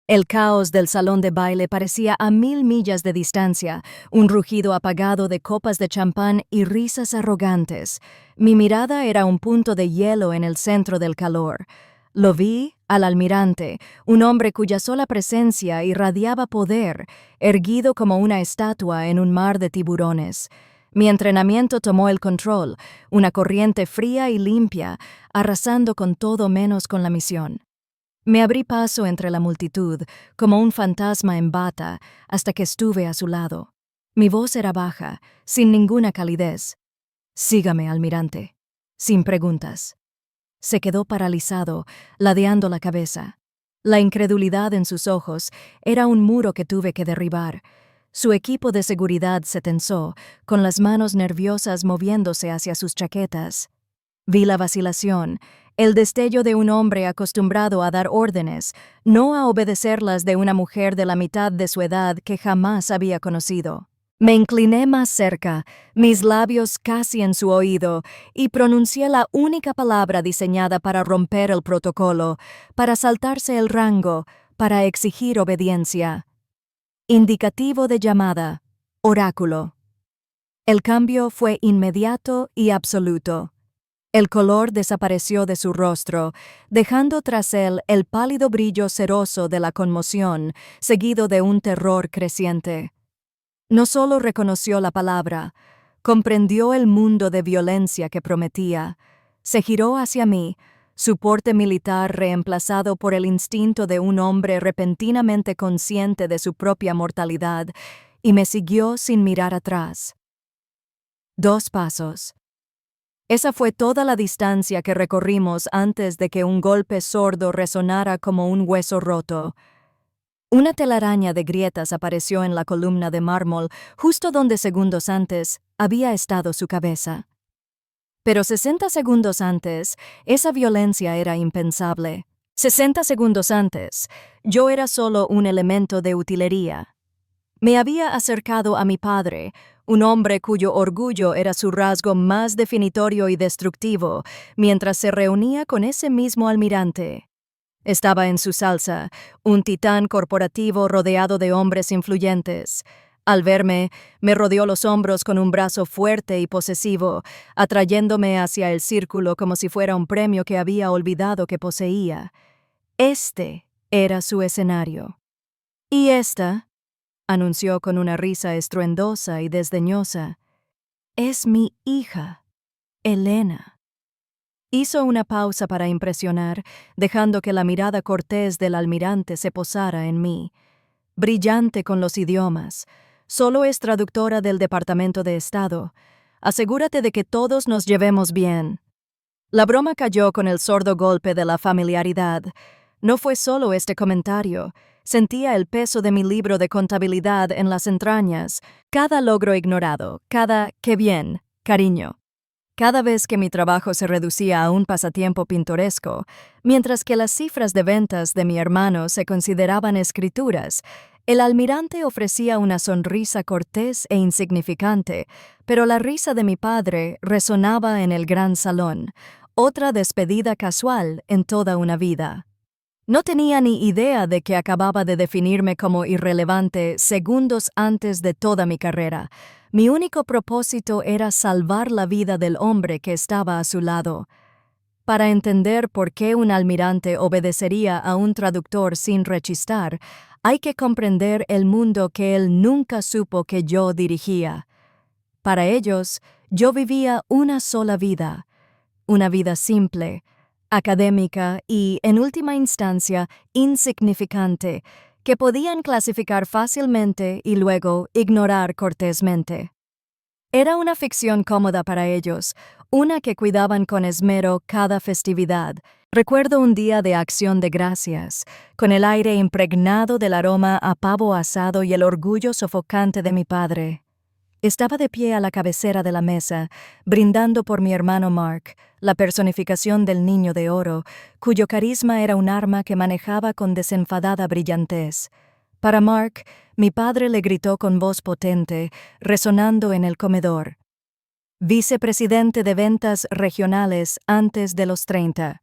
El caos del salón de baile parecía a 1000 millas de distancia, un rugido apagado de copas de champán y risas arrogantes. Mi mirada era un punto de hielo en el centro del calor. Lo vi al almirante, un hombre cuya sola presencia irradiaba poder, erguido como una estatua en un mar de tiburones. Mi entrenamiento tomó el control, una corriente fría y limpia, arrasando con todo menos con la misión. Me abrí paso entre la multitud, como un fantasma en bata, hasta que estuve a su lado. Mi voz era baja, sin ninguna calidez. «Sígame, almirante». Sin preguntas. Se quedó paralizado, ladeando la cabeza. La incredulidad en sus ojos era un muro que tuve que derribar. Su equipo de seguridad se tensó, con las manos nerviosas moviéndose hacia sus chaquetas. Vi la vacilación, el destello de un hombre acostumbrado a dar órdenes, no a obedecerlas de una mujer de la mitad de su edad que jamás había conocido. Me incliné más cerca, mis labios casi en su oído, y pronuncié la única palabra diseñada para romper el protocolo, para saltarse el rango, para exigir obediencia. Indicativo de llamada, oráculo. El cambio fue inmediato y absoluto. El color desapareció de su rostro, dejando tras él el pálido brillo ceroso de la conmoción, seguido de un terror creciente. No solo reconoció la palabra, comprendió el mundo de violencia que prometía. Se giró hacia mí, su porte militar reemplazado por el instinto de un hombre repentinamente consciente de su propia mortalidad, y me siguió sin mirar atrás. 2 pasos. Esa fue toda la distancia que recorrimos antes de que un golpe sordo resonara como un hueso roto. Una telaraña de grietas apareció en la columna de mármol, justo donde segundos antes había estado su cabeza. Pero 60 segundos antes, esa violencia era impensable. 60 segundos antes, yo era solo un elemento de utilería. Me había acercado a mi padre, un hombre cuyo orgullo era su rasgo más definitorio y destructivo, mientras se reunía con ese mismo almirante. Estaba en su salsa, un titán corporativo rodeado de hombres influyentes. Al verme, me rodeó los hombros con un brazo fuerte y posesivo, atrayéndome hacia el círculo como si fuera un premio que había olvidado que poseía. Este era su escenario. Y esta, anunció con una risa estruendosa y desdeñosa, es mi hija, Elena. Hizo una pausa para impresionar, dejando que la mirada cortés del almirante se posara en mí. Brillante con los idiomas. Solo es traductora del Departamento de Estado. Asegúrate de que todos nos llevemos bien. La broma cayó con el sordo golpe de la familiaridad. No fue solo este comentario. Sentía el peso de mi libro de contabilidad en las entrañas. Cada logro ignorado, cada «qué bien», cariño. Cada vez que mi trabajo se reducía a un pasatiempo pintoresco, mientras que las cifras de ventas de mi hermano se consideraban escrituras, el almirante ofrecía una sonrisa cortés e insignificante, pero la risa de mi padre resonaba en el gran salón, otra despedida casual en toda una vida. No tenía ni idea de que acababa de definirme como irrelevante segundos antes de toda mi carrera. Mi único propósito era salvar la vida del hombre que estaba a su lado. Para entender por qué un almirante obedecería a un traductor sin rechistar, hay que comprender el mundo que él nunca supo que yo dirigía. Para ellos, yo vivía una sola vida, una vida simple, académica y, en última instancia, insignificante, que podían clasificar fácilmente y luego ignorar cortésmente. Era una ficción cómoda para ellos, una que cuidaban con esmero cada festividad. Recuerdo un día de Acción de Gracias, con el aire impregnado del aroma a pavo asado y el orgullo sofocante de mi padre. Estaba de pie a la cabecera de la mesa, brindando por mi hermano Mark, la personificación del niño de oro, cuyo carisma era un arma que manejaba con desenfadada brillantez. Para Mark, mi padre le gritó con voz potente, resonando en el comedor: «Vicepresidente de ventas regionales antes de los 30».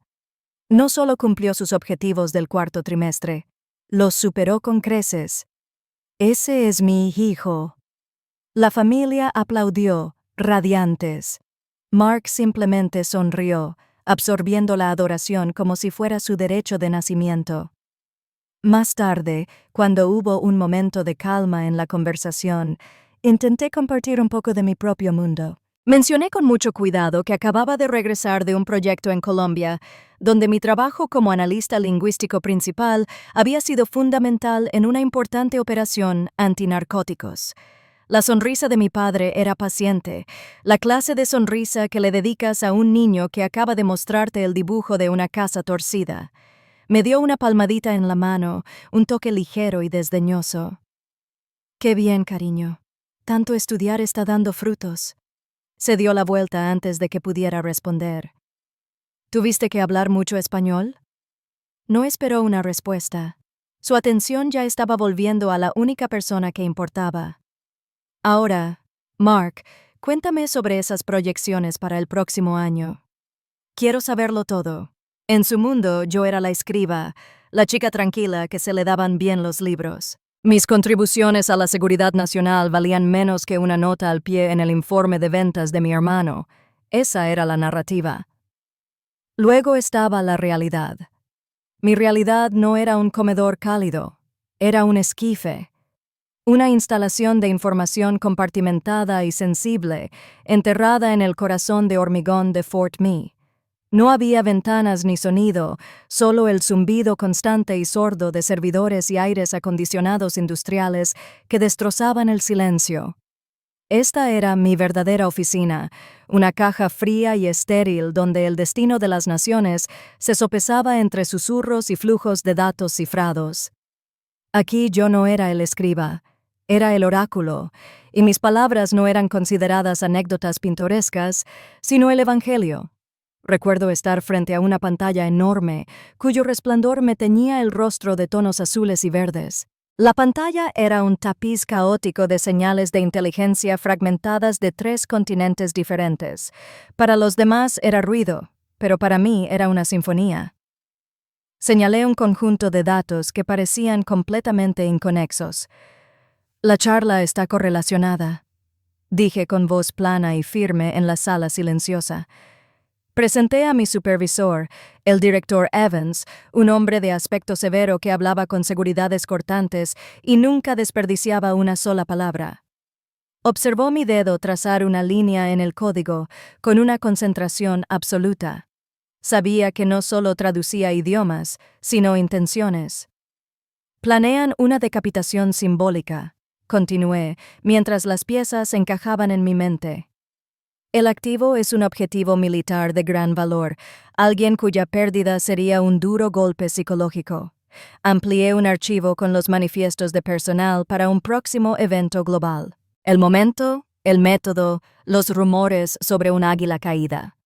No solo cumplió sus objetivos del cuarto trimestre, Los superó con creces. Ese es mi hijo. La familia aplaudió, radiantes. Mark simplemente sonrió, absorbiendo la adoración como si fuera su derecho de nacimiento. Más tarde, cuando hubo un momento de calma en la conversación, intenté compartir un poco de mi propio mundo. Mencioné con mucho cuidado que acababa de regresar de un proyecto en Colombia, donde mi trabajo como analista lingüístico principal había sido fundamental en una importante operación antinarcóticos. La sonrisa de mi padre era paciente, la clase de sonrisa que le dedicas a un niño que acaba de mostrarte el dibujo de una casa torcida. Me dio una palmadita en la mano, un toque ligero y desdeñoso. «Qué bien, cariño. Tanto estudiar está dando frutos». Se dio la vuelta antes de que pudiera responder. «¿Tuviste que hablar mucho español?» No esperó una respuesta. Su atención ya estaba volviendo a la única persona que importaba. «Ahora, Mark, cuéntame sobre esas proyecciones para el próximo año. Quiero saberlo todo». En su mundo yo era la escriba, la chica tranquila que se le daban bien los libros. Mis contribuciones a la seguridad nacional valían menos que una nota al pie en el informe de ventas de mi hermano. Esa era la narrativa. Luego estaba la realidad. Mi realidad no era un comedor cálido, era un esquife. Una instalación de información compartimentada y sensible, enterrada en el corazón de hormigón de Fort Mee. No había ventanas ni sonido, solo el zumbido constante y sordo de servidores y aires acondicionados industriales que destrozaban el silencio. Esta era mi verdadera oficina, una caja fría y estéril donde el destino de las naciones se sopesaba entre susurros y flujos de datos cifrados. Aquí yo no era el escriba, era el oráculo, y mis palabras no eran consideradas anécdotas pintorescas, sino el evangelio. Recuerdo estar frente a una pantalla enorme, cuyo resplandor me teñía el rostro de tonos azules y verdes. La pantalla era un tapiz caótico de señales de inteligencia fragmentadas de 3 continentes diferentes. Para los demás era ruido, pero para mí era una sinfonía. Señalé un conjunto de datos que parecían completamente inconexos. «La charla está correlacionada», dije con voz plana y firme en la sala silenciosa. Presenté a mi supervisor, el director Evans, un hombre de aspecto severo que hablaba con seguridades cortantes y nunca desperdiciaba una sola palabra. Observó mi dedo trazar una línea en el código, con una concentración absoluta. Sabía que no solo traducía idiomas, sino intenciones. «Planean una decapitación simbólica», continué, mientras las piezas encajaban en mi mente. «El activo es un objetivo militar de gran valor, alguien cuya pérdida sería un duro golpe psicológico. Amplié un archivo con los manifiestos de personal para un próximo evento global. El momento, el método, los rumores sobre un águila caída.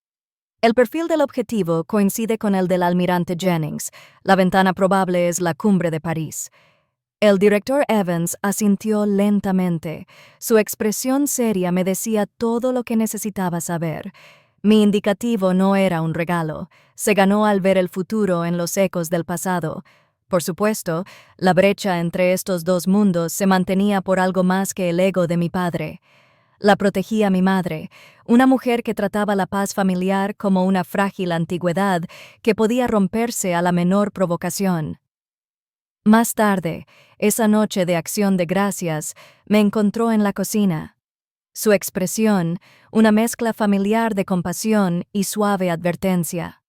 El perfil del objetivo coincide con el del almirante Jennings. La ventana probable es la cumbre de París». El director Evans asintió lentamente. Su expresión seria me decía todo lo que necesitaba saber. Mi indicativo no era un regalo. Se ganó al ver el futuro en los ecos del pasado. Por supuesto, la brecha entre estos dos mundos se mantenía por algo más que el ego de mi padre. La protegía mi madre, una mujer que trataba la paz familiar como una frágil antigüedad que podía romperse a la menor provocación. Más tarde, esa noche de Acción de Gracias, me encontró en la cocina. Su expresión, una mezcla familiar de compasión y suave advertencia.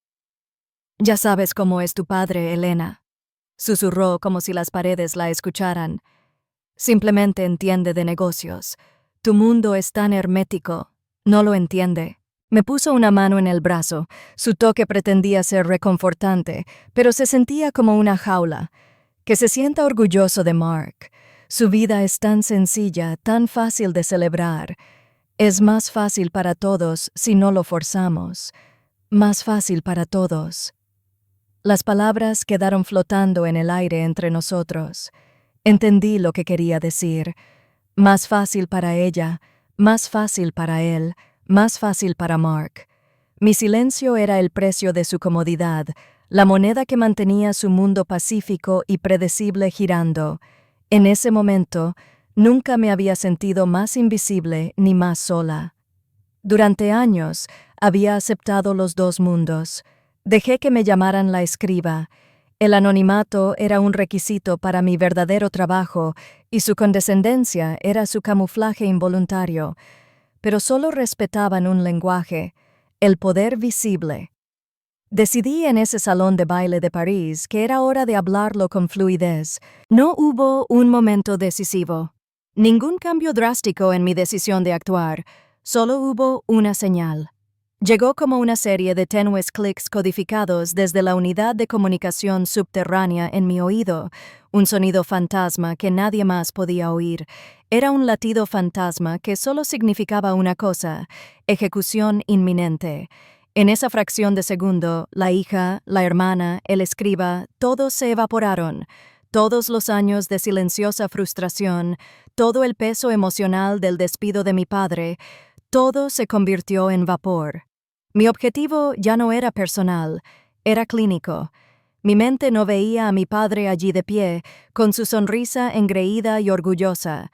«Ya sabes cómo es tu padre, Elena», susurró como si las paredes la escucharan. «Simplemente entiende de negocios. Tu mundo es tan hermético, no lo entiende». Me puso una mano en el brazo. Su toque pretendía ser reconfortante, pero se sentía como una jaula. «Que se sienta orgulloso de Mark. Su vida es tan sencilla, tan fácil de celebrar. Es más fácil para todos si no lo forzamos. Más fácil para todos». Las palabras quedaron flotando en el aire entre nosotros. Entendí lo que quería decir. Más fácil para ella, más fácil para él, más fácil para Mark. Mi silencio era el precio de su comodidad, la moneda que mantenía su mundo pacífico y predecible girando. En ese momento, nunca me había sentido más invisible ni más sola. Durante años, había aceptado los dos mundos. Dejé que me llamaran la escriba. El anonimato era un requisito para mi verdadero trabajo y su condescendencia era su camuflaje involuntario. Pero solo respetaban un lenguaje, el poder visible. Decidí en ese salón de baile de París que era hora de hablarlo con fluidez. No hubo un momento decisivo. Ningún cambio drástico en mi decisión de actuar. Solo hubo una señal. Llegó como una serie de tenues clics codificados desde la unidad de comunicación subterránea en mi oído, un sonido fantasma que nadie más podía oír. Era un latido fantasma que solo significaba una cosa: ejecución inminente. En esa fracción de segundo, la hija, la hermana, el escriba, todos se evaporaron. Todos los años de silenciosa frustración, todo el peso emocional del despido de mi padre, todo se convirtió en vapor. Mi objetivo ya no era personal, era clínico. Mi mente no veía a mi padre allí de pie, con su sonrisa engreída y orgullosa.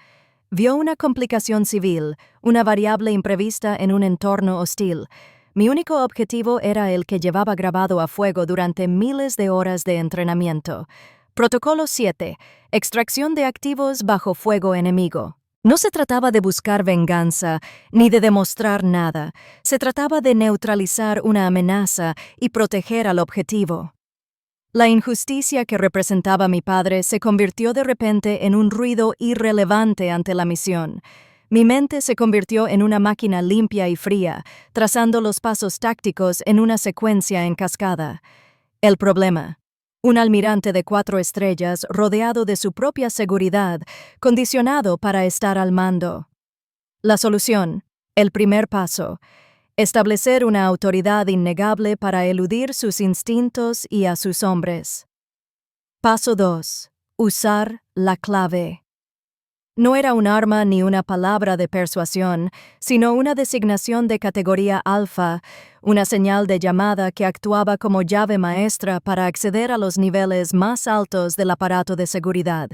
Vio una complicación civil, una variable imprevista en un entorno hostil. Mi único objetivo era el que llevaba grabado a fuego durante miles de horas de entrenamiento. Protocolo 7. Extracción de activos bajo fuego enemigo. No se trataba de buscar venganza, ni de demostrar nada. Se trataba de neutralizar una amenaza y proteger al objetivo. La injusticia que representaba mi padre se convirtió de repente en un ruido irrelevante ante la misión. Mi mente se convirtió en una máquina limpia y fría, trazando los pasos tácticos en una secuencia en cascada. El problema: un almirante de 4 estrellas rodeado de su propia seguridad, condicionado para estar al mando. La solución: el primer paso: establecer una autoridad innegable para eludir sus instintos y a sus hombres. Paso 2. Usar la clave. No era un arma ni una palabra de persuasión, sino una designación de categoría alfa, una señal de llamada que actuaba como llave maestra para acceder a los niveles más altos del aparato de seguridad.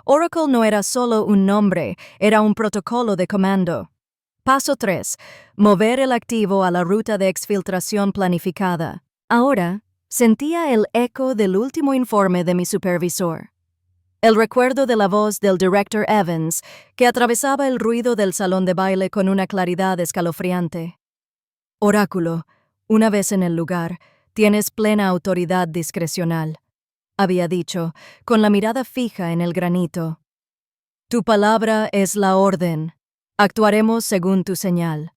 Oracle no era solo un nombre, era un protocolo de comando. Paso 3. Mover el activo a la ruta de exfiltración planificada. Ahora, sentía el eco del último informe de mi supervisor. El recuerdo de la voz del Director Evans, que atravesaba el ruido del salón de baile con una claridad escalofriante. Oráculo, una vez en el lugar, tienes plena autoridad discrecional, había dicho, con la mirada fija en el granito. Tu palabra es la orden. Actuaremos según tu señal.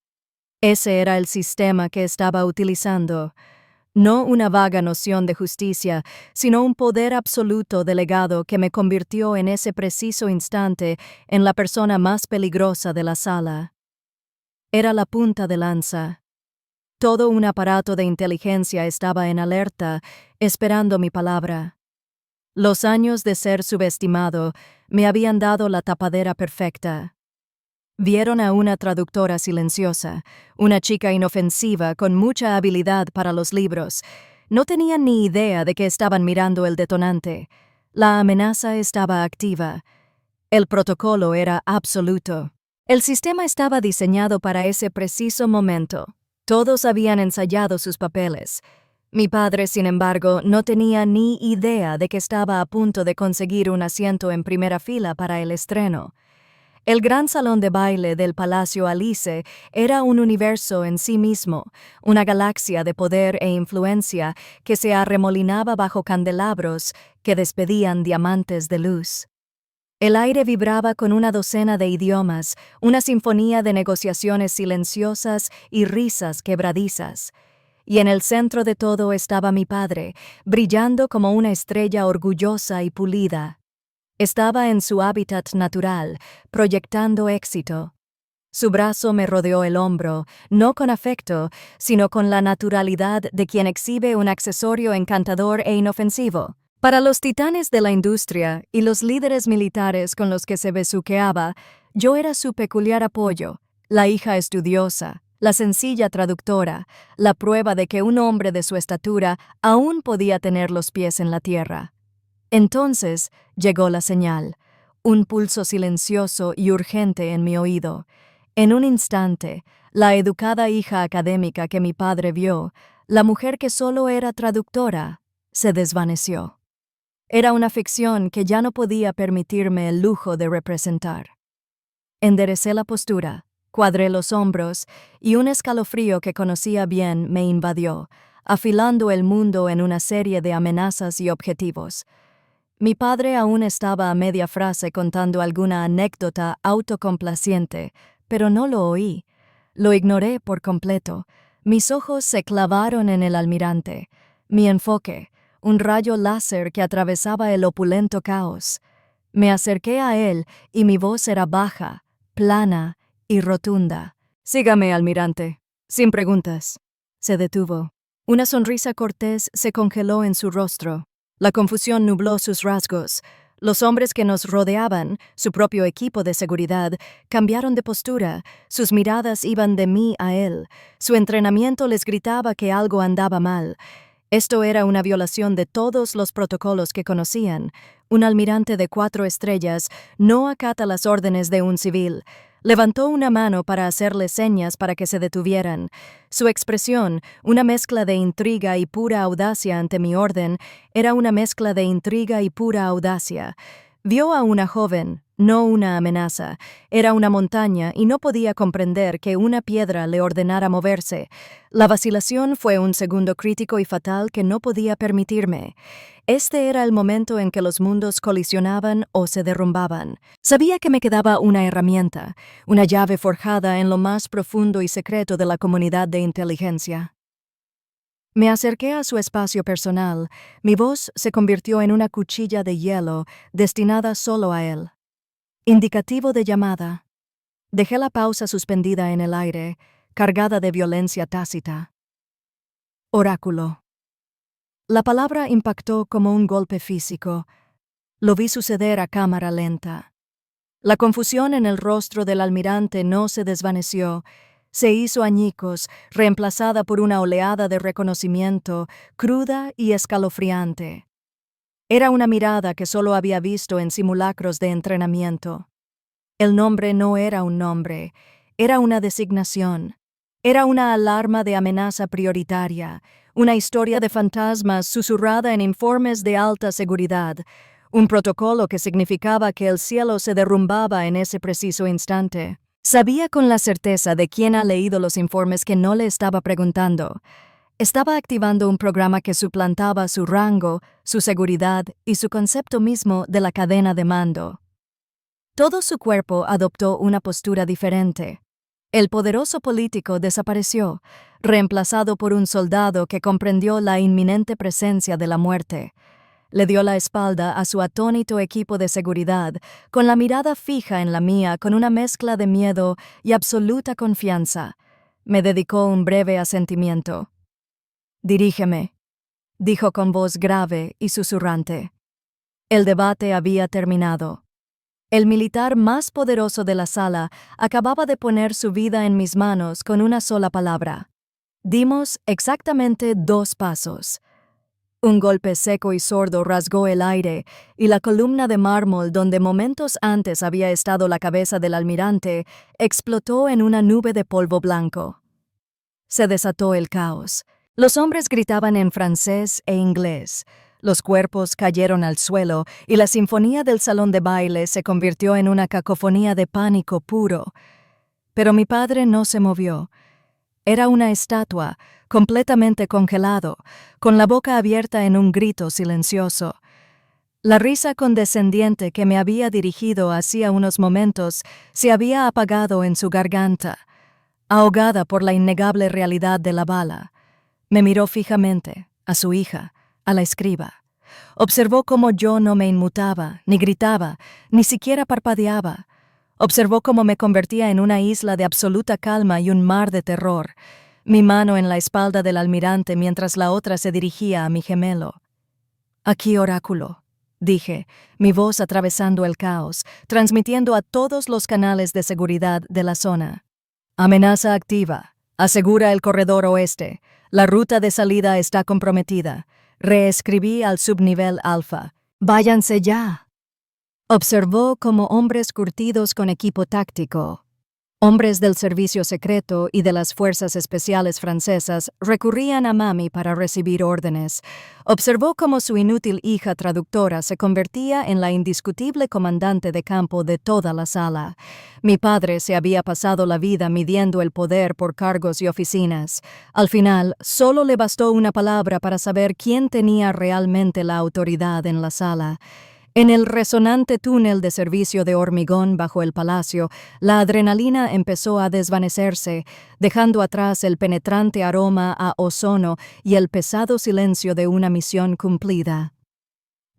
Ese era el sistema que estaba utilizando. No una vaga noción de justicia, sino un poder absoluto delegado que me convirtió en ese preciso instante en la persona más peligrosa de la sala. Era la punta de lanza. Todo un aparato de inteligencia estaba en alerta, esperando mi palabra. Los años de ser subestimado me habían dado la tapadera perfecta. Vieron a una traductora silenciosa, una chica inofensiva con mucha habilidad para los libros. No tenían ni idea de que estaban mirando el detonante. La amenaza estaba activa. El protocolo era absoluto. El sistema estaba diseñado para ese preciso momento. Todos habían ensayado sus papeles. Mi padre, sin embargo, no tenía ni idea de que estaba a punto de conseguir un asiento en primera fila para el estreno. El gran salón de baile del Palacio Alice era un universo en sí mismo, una galaxia de poder e influencia que se arremolinaba bajo candelabros que despedían diamantes de luz. El aire vibraba con una docena de idiomas, una sinfonía de negociaciones silenciosas y risas quebradizas. Y en el centro de todo estaba mi padre, brillando como una estrella orgullosa y pulida. Estaba en su hábitat natural, proyectando éxito. Su brazo me rodeó el hombro, no con afecto, sino con la naturalidad de quien exhibe un accesorio encantador e inofensivo. Para los titanes de la industria y los líderes militares con los que se besuqueaba, yo era su peculiar apoyo, la hija estudiosa, La sencilla traductora, la prueba de que un hombre de su estatura aún podía tener los pies en la tierra. Entonces llegó la señal, un pulso silencioso y urgente en mi oído. En un instante, la educada hija académica que mi padre vio, la mujer que solo era traductora, se desvaneció. Era una ficción que ya no podía permitirme el lujo de representar. Enderecé la postura, cuadré los hombros y un escalofrío que conocía bien me invadió, afilando el mundo en una serie de amenazas y objetivos. Mi padre aún estaba a media frase contando alguna anécdota autocomplaciente, pero no lo oí. Lo ignoré por completo. Mis ojos se clavaron en el almirante. Mi enfoque, un rayo láser que atravesaba el opulento caos. Me acerqué a él y mi voz era baja, plana y rotunda. «Sígame, almirante, sin preguntas». Se detuvo. Una sonrisa cortés se congeló en su rostro. La confusión nubló sus rasgos. Los hombres que nos rodeaban, su propio equipo de seguridad, cambiaron de postura. Sus miradas iban de mí a él. Su entrenamiento les gritaba que algo andaba mal. Esto era una violación de todos los protocolos que conocían. Un almirante de 4 estrellas no acata las órdenes de un civil. Levantó una mano para hacerle señas para que se detuvieran. Su expresión, una mezcla de intriga y pura audacia ante mi orden, era una mezcla de intriga y pura audacia. Vio a una joven, no una amenaza. Era una montaña y no podía comprender que una piedra le ordenara moverse. La vacilación fue un segundo crítico y fatal que no podía permitirme. Este era el momento en que los mundos colisionaban o se derrumbaban. Sabía que me quedaba una herramienta, una llave forjada en lo más profundo y secreto de la comunidad de inteligencia. Me acerqué a su espacio personal. Mi voz se convirtió en una cuchilla de hielo destinada solo a él. Indicativo de llamada. Dejé la pausa suspendida en el aire, cargada de violencia tácita. Oráculo. La palabra impactó como un golpe físico. Lo vi suceder a cámara lenta. La confusión en el rostro del almirante no se desvaneció. Se hizo añicos, reemplazada por una oleada de reconocimiento, cruda y escalofriante. Era una mirada que solo había visto en simulacros de entrenamiento. El nombre no era un nombre, era una designación. Era una alarma de amenaza prioritaria, una historia de fantasmas susurrada en informes de alta seguridad, un protocolo que significaba que el cielo se derrumbaba en ese preciso instante. Sabía con la certeza de quién ha leído los informes que no le estaba preguntando. Estaba activando un programa que suplantaba su rango, su seguridad y su concepto mismo de la cadena de mando. Todo su cuerpo adoptó una postura diferente. El poderoso político desapareció, reemplazado por un soldado que comprendió la inminente presencia de la muerte. Le dio la espalda a su atónito equipo de seguridad, con la mirada fija en la mía con una mezcla de miedo y absoluta confianza. Me dedicó un breve asentimiento. «Dirígeme», dijo con voz grave y susurrante. El debate había terminado. El militar más poderoso de la sala acababa de poner su vida en mis manos con una sola palabra. Dimos exactamente 2 pasos. Un golpe seco y sordo rasgó el aire, y la columna de mármol donde momentos antes había estado la cabeza del almirante explotó en una nube de polvo blanco. Se desató el caos. Los hombres gritaban en francés e inglés. Los cuerpos cayeron al suelo y la sinfonía del salón de baile se convirtió en una cacofonía de pánico puro. Pero mi padre no se movió. Era una estatua, completamente congelado, con la boca abierta en un grito silencioso. La risa condescendiente que me había dirigido hacía unos momentos se había apagado en su garganta, ahogada por la innegable realidad de la bala. Me miró fijamente, a su hija, a la escriba. Observó cómo yo no me inmutaba, ni gritaba, ni siquiera parpadeaba. Observó cómo me convertía en una isla de absoluta calma y un mar de terror, mi mano en la espalda del almirante mientras la otra se dirigía a mi gemelo. «Aquí, oráculo», dije, mi voz atravesando el caos, transmitiendo a todos los canales de seguridad de la zona. «Amenaza activa. Asegura el corredor oeste. La ruta de salida está comprometida. Reescribí al subnivel alfa. Váyanse ya. Observó como hombres curtidos con equipo táctico, hombres del servicio secreto y de las fuerzas especiales francesas, recurrían a mami para recibir órdenes. Observó cómo su inútil hija traductora se convertía en la indiscutible comandante de campo de toda la sala. Mi padre se había pasado la vida midiendo el poder por cargos y oficinas. Al final, solo le bastó una palabra para saber quién tenía realmente la autoridad en la sala. En el resonante túnel de servicio de hormigón bajo el palacio, la adrenalina empezó a desvanecerse, dejando atrás el penetrante aroma a ozono y el pesado silencio de una misión cumplida.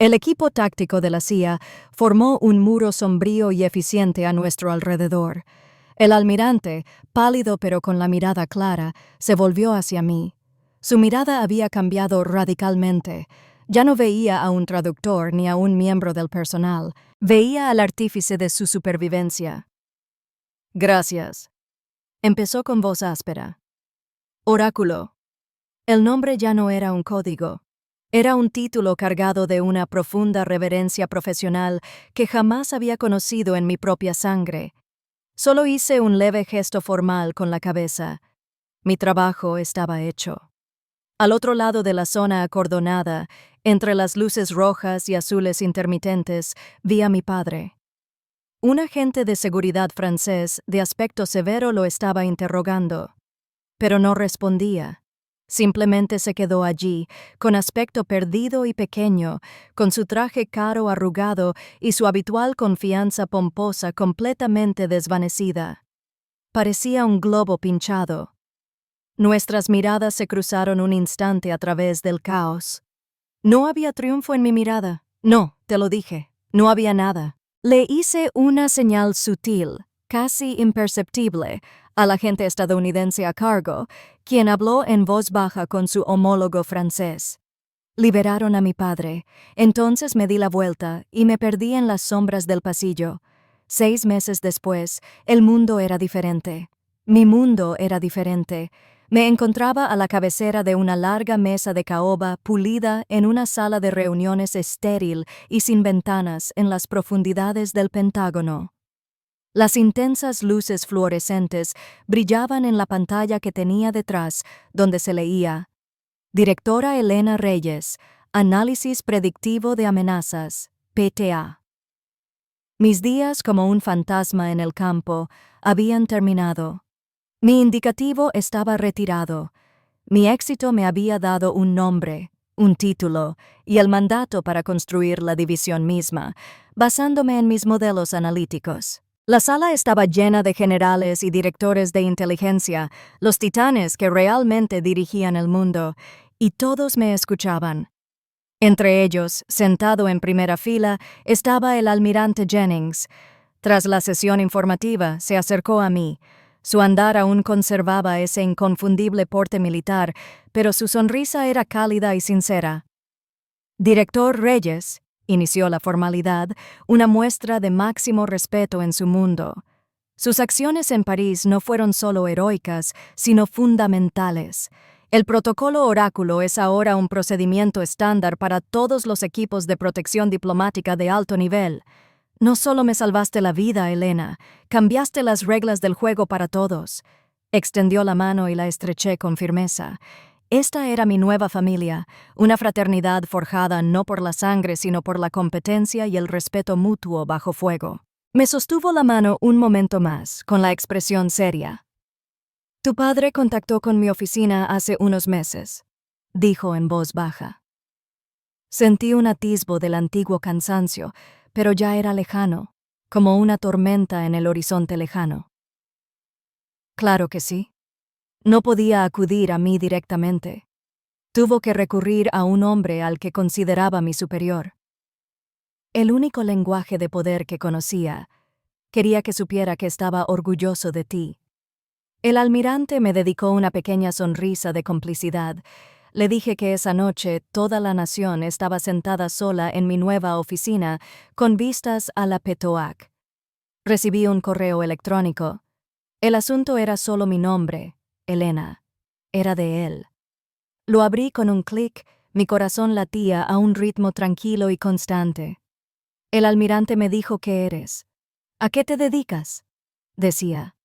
El equipo táctico de la CIA formó un muro sombrío y eficiente a nuestro alrededor. El almirante, pálido pero con la mirada clara, se volvió hacia mí. Su mirada había cambiado radicalmente. Ya no veía a un traductor ni a un miembro del personal. Veía al artífice de su supervivencia. Gracias. Empezó con voz áspera. Oráculo. El nombre ya no era un código. Era un título cargado de una profunda reverencia profesional que jamás había conocido en mi propia sangre. Solo hice un leve gesto formal con la cabeza. Mi trabajo estaba hecho. Al otro lado de la zona acordonada, entre las luces rojas y azules intermitentes, vi a mi padre. Un agente de seguridad francés de aspecto severo lo estaba interrogando, pero no respondía. Simplemente se quedó allí, con aspecto perdido y pequeño, con su traje caro arrugado y su habitual confianza pomposa completamente desvanecida. Parecía un globo pinchado. Nuestras miradas se cruzaron un instante a través del caos. No había triunfo en mi mirada. No, te lo dije. No había nada. Le hice una señal sutil, casi imperceptible, al agente estadounidense a cargo, quien habló en voz baja con su homólogo francés. Liberaron a mi padre. Entonces me di la vuelta y me perdí en las sombras del pasillo. 6 meses después, el mundo era diferente. Mi mundo era diferente. Me encontraba a la cabecera de una larga mesa de caoba pulida en una sala de reuniones estéril y sin ventanas en las profundidades del Pentágono. Las intensas luces fluorescentes brillaban en la pantalla que tenía detrás, donde se leía: Directora Elena Reyes, Análisis Predictivo de Amenazas, PTA. Mis días como un fantasma en el campo habían terminado. Mi indicativo estaba retirado. Mi éxito me había dado un nombre, un título y el mandato para construir la división misma, basándome en mis modelos analíticos. La sala estaba llena de generales y directores de inteligencia, los titanes que realmente dirigían el mundo, y todos me escuchaban. Entre ellos, sentado en primera fila, estaba el almirante Jennings. Tras la sesión informativa, se acercó a mí. Su andar aún conservaba ese inconfundible porte militar, pero su sonrisa era cálida y sincera. Director Reyes, inició la formalidad, una muestra de máximo respeto en su mundo. Sus acciones en París no fueron solo heroicas, sino fundamentales. El protocolo Oráculo es ahora un procedimiento estándar para todos los equipos de protección diplomática de alto nivel. No solo me salvaste la vida, Elena, cambiaste las reglas del juego para todos. Extendió la mano y la estreché con firmeza. Esta era mi nueva familia, una fraternidad forjada no por la sangre sino por la competencia y el respeto mutuo bajo fuego. Me sostuvo la mano un momento más, con la expresión seria. Tu padre contactó con mi oficina hace unos meses, dijo en voz baja. Sentí un atisbo del antiguo cansancio, pero ya era lejano, como una tormenta en el horizonte lejano. Claro que sí. No podía acudir a mí directamente. Tuvo que recurrir a un hombre al que consideraba mi superior. El único lenguaje de poder que conocía. Quería que supiera que estaba orgulloso de ti. El almirante me dedicó una pequeña sonrisa de complicidad. Le dije que esa noche toda la nación estaba sentada sola en mi nueva oficina, con vistas a la Petoac. Recibí un correo electrónico. El asunto era solo mi nombre, Elena. Era de él. Lo abrí con un clic, mi corazón latía a un ritmo tranquilo y constante. El almirante me dijo que eres. ¿A qué te dedicas? Decía.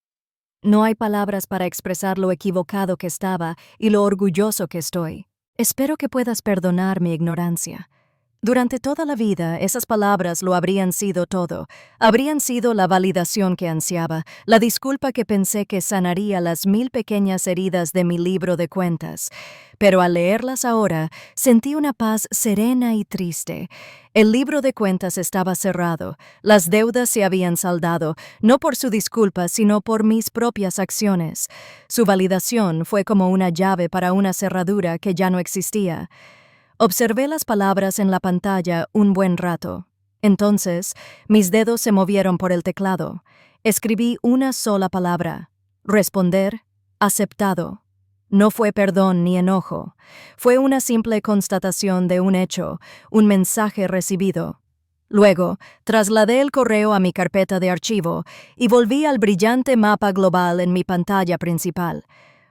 No hay palabras para expresar lo equivocado que estaba y lo orgulloso que estoy. Espero que puedas perdonar mi ignorancia. Durante toda la vida, esas palabras lo habrían sido todo. Habrían sido la validación que ansiaba, la disculpa que pensé que sanaría las 1000 pequeñas heridas de mi libro de cuentas. Pero al leerlas ahora, sentí una paz serena y triste. El libro de cuentas estaba cerrado, las deudas se habían saldado, no por su disculpa, sino por mis propias acciones. Su validación fue como una llave para una cerradura que ya no existía. Observé las palabras en la pantalla un buen rato. Entonces, mis dedos se movieron por el teclado. Escribí una sola palabra. Responder, aceptado. No fue perdón ni enojo. Fue una simple constatación de un hecho, un mensaje recibido. Luego, trasladé el correo a mi carpeta de archivo y volví al brillante mapa global en mi pantalla principal.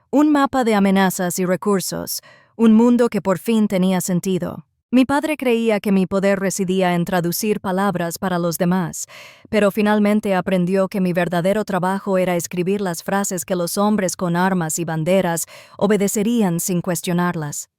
Un mapa de amenazas y recursos, un mundo que por fin tenía sentido. Mi padre creía que mi poder residía en traducir palabras para los demás, pero finalmente aprendió que mi verdadero trabajo era escribir las frases que los hombres con armas y banderas obedecerían sin cuestionarlas.